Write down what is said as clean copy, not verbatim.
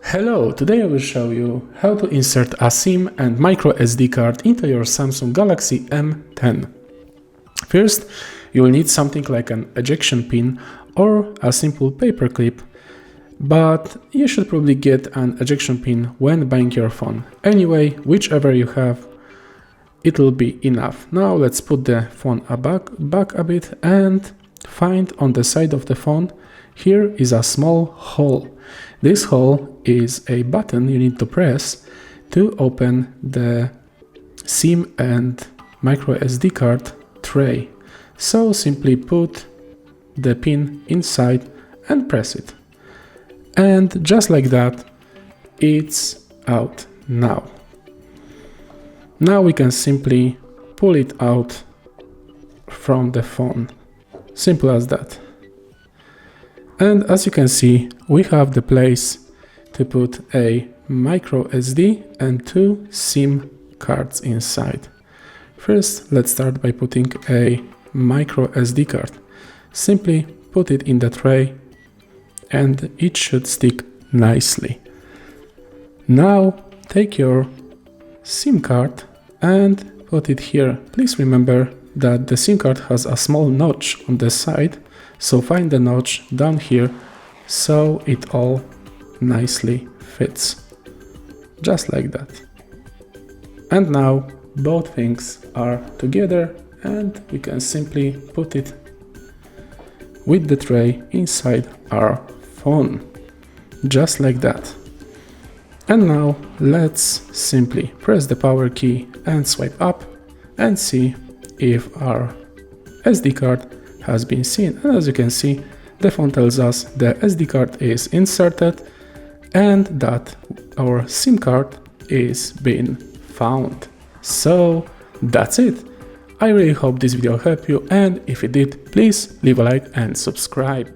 Hello, today I will show you how to insert a SIM and micro SD card into your Samsung Galaxy M10. First, you will need something like an ejection pin or a simple paper clip, but you should probably get an ejection pin when buying your phone. Anyway, whichever you have, it will be enough. Now let's put the phone back a bit and find on the side of the phone, here is a small hole. This hole is a button you need to press to open the SIM and micro SD card tray. So simply put the pin inside and press it. And just like that, it's out now. Now we can simply pull it out from the phone. Simple as that. And as you can see, we have the place to put a micro SD and two SIM cards inside. First, let's start by putting a micro SD card. Simply put it in the tray and it should stick nicely. Now take your SIM card and put it here. Please remember that the SIM card has a small notch on the side, so find the notch down here so it all nicely fits. Just like that. And now both things are together and we can simply put it with the tray inside our phone. Just like that. And now let's simply press the power key and swipe up and see if our SD card has been seen. And as you can see, the phone tells us the SD card is inserted and that our SIM card is being found. So that's it. I really hope this video helped you, and if it did, please leave a like and subscribe.